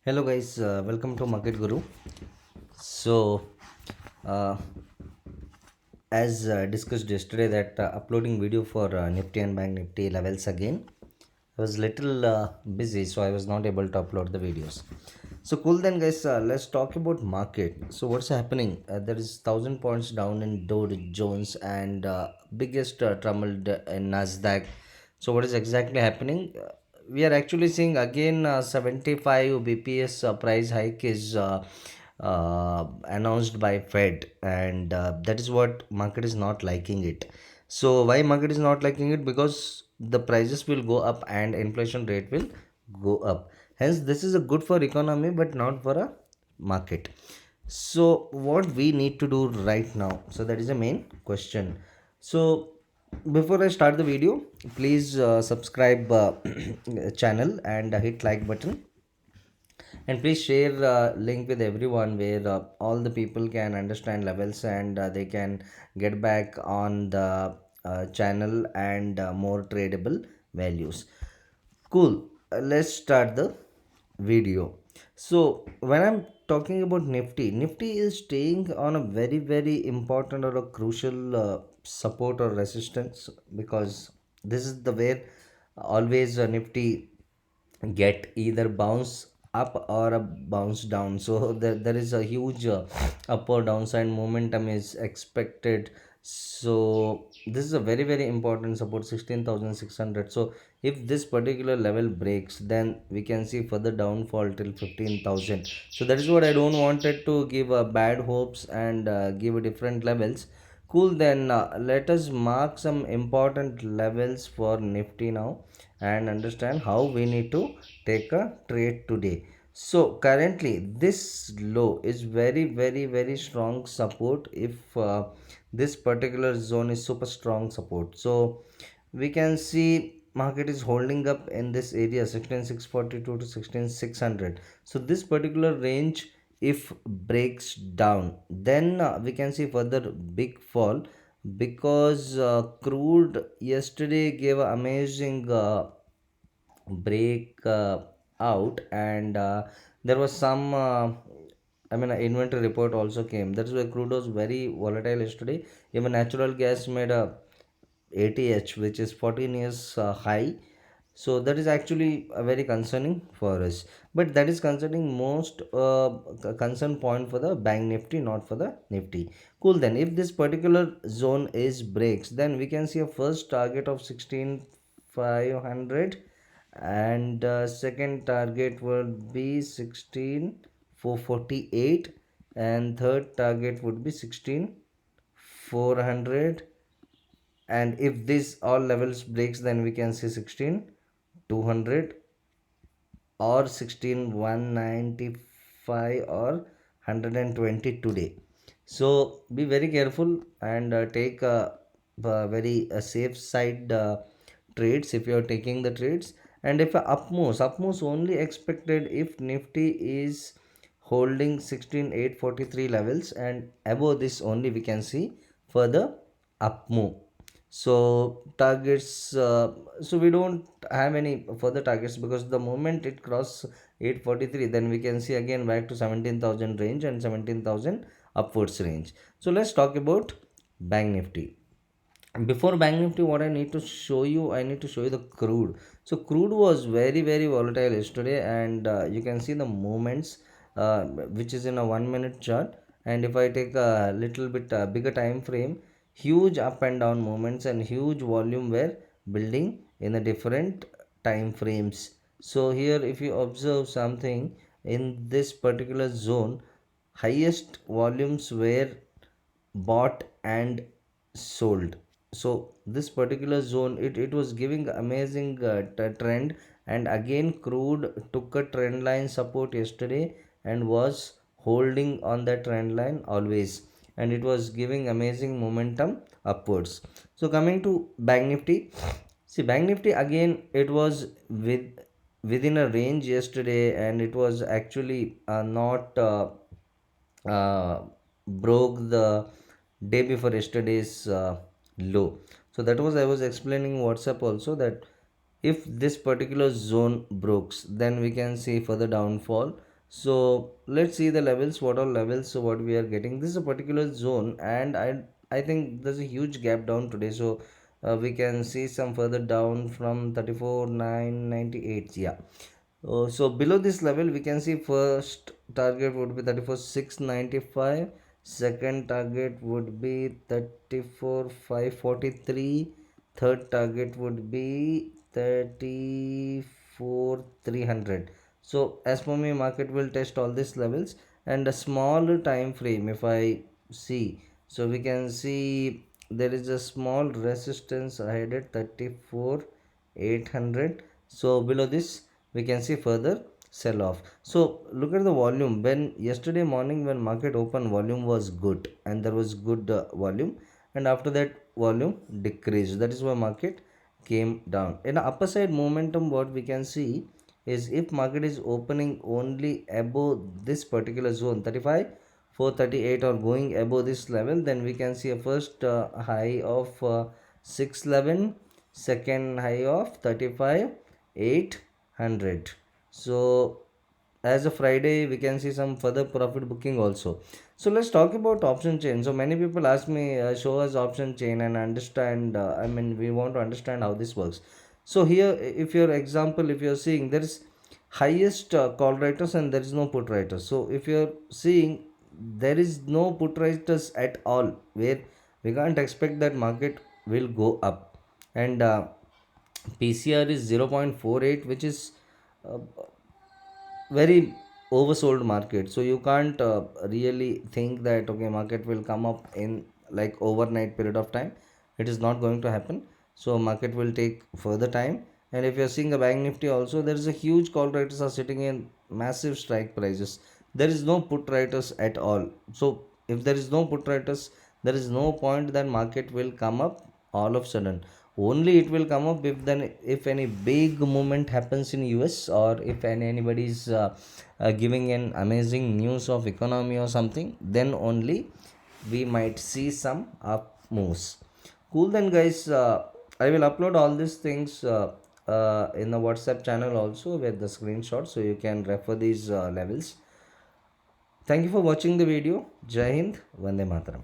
Hello guys, welcome to Market Guru. So, uh, as discussed yesterday, that uploading video for Nifty and Bank Nifty levels again. I was little busy, so I was not able to upload the videos. So cool then, guys. Let's talk about market. So what's happening? There is 1,000 points down in Dow Jones and biggest tumbled in Nasdaq. So what is exactly happening? We are actually seeing again 75 bps price hike is announced by Fed, and that is what market is not liking it. So why market is not liking it? Because the prices will go up and inflation rate will go up. Hence, this is a good for economy, but not for a market. So what we need to do right now? So that is the main question. So before I start the video, please subscribe channel and hit like button, and please share link with everyone where all the people can understand levels, and they can get back on the channel and more tradable values. Cool. Let's start the video. So when I'm talking about Nifty is staying on a very important or a crucial support or resistance, because this is the where always Nifty get either bounce up or a bounce down. So there is a huge up or downside momentum is expected. So this is a very important support, 16,600. So if this particular level breaks, then we can see further downfall till 15,000. So that is what I don't wanted to give bad hopes and give different levels. Cool, then let us mark some important levels for Nifty now and understand how we need to take a trade today. So currently this low is very strong support. If this particular zone is super strong support, so we can see market is holding up in this area 16642 to 16600. So this particular range, if breaks down, then we can see further big fall, because crude yesterday gave an amazing break out, and there was some inventory report also came. That's why crude was very volatile yesterday. Even natural gas made a ATH, which is 14 years high. So that is actually a very concerning for us, but that is concerning most concern point for the bank Nifty, not for the Nifty. Cool, then if this particular zone is breaks, then we can see a first target of 16,500, and second target would be 16,448, and third target would be 16,400. And if this all levels breaks, then we can see 16,200 or 16,195 or 120 today. So be very careful and take a very safe side trades if you are taking the trades. And if up moves only expected if Nifty is holding 16,843 levels, and above this only we can see further up move. So targets, so we don't have any further targets, because the moment it cross 843, then we can see again back to 17,000 range and 17,000 upwards range. So let's talk about bank Nifty. Before bank Nifty, what I need to show you, I need to show you the crude. So crude was very volatile yesterday, and you can see the movements which is in a 1 minute chart. And if I take a little bit bigger time frame, huge up and down movements and huge volume were building in the different time frames. So here if you observe something in this particular zone, highest volumes were bought and sold. So this particular zone, it was giving amazing trend, and again crude took a trend line support yesterday and was holding on that trend line always, and it was giving amazing momentum upwards. So coming to bank Nifty, see bank Nifty again, it was within a range yesterday, and it was actually not uh, broke the day before yesterday's low. So that was, I was explaining WhatsApp also, that if this particular zone breaks, then we can see further downfall, So let's see the levels, what are levels, so what we are getting. This is a particular zone, and I think there's a huge gap down today. So we can see some further down from 34,998. Yeah. So below this level we can see first target would be 34,695, second target would be 34,543, third target would be 34,300. So as for me, market will test all these levels, and a small time frame if I see, so we can see there is a small resistance ahead at 34,800. So below this we can see further sell off. So look at the volume. When yesterday morning when market open, volume was good and there was good volume, and after that volume decreased. That is why market came down. In the upper side momentum, what we can see is if market is opening only above this particular zone 35 438 or going above this level, then we can see a first high of 611, second high of 35 800. So as a Friday we can see some further profit booking also. So let's talk about option chain. So many people ask me, show us option chain and understand, I mean we want to understand how this works. So here if your example, if you're seeing there is highest call writers and there is no put writers. So if you're seeing there is no put writers at all, where we can't expect that market will go up, and PCR is 0.48, which is uh, very oversold market. So you can't really think that okay, market will come up in like overnight period of time. It is not going to happen. So market will take further time. And if you're seeing the bank nifty also, there is a huge call writers are sitting in massive strike prices. There is no put writers at all. So if there is no put writers, there is no point that market will come up all of sudden. Only it will come up if then if any big movement happens in US, or if anybody is giving an amazing news of economy or something, then only we might see some up moves. Cool, then guys, I will upload all these things in the WhatsApp channel also with the screenshot, so you can refer these levels. Thank you for watching the video. Jai Hind, Vande Mataram.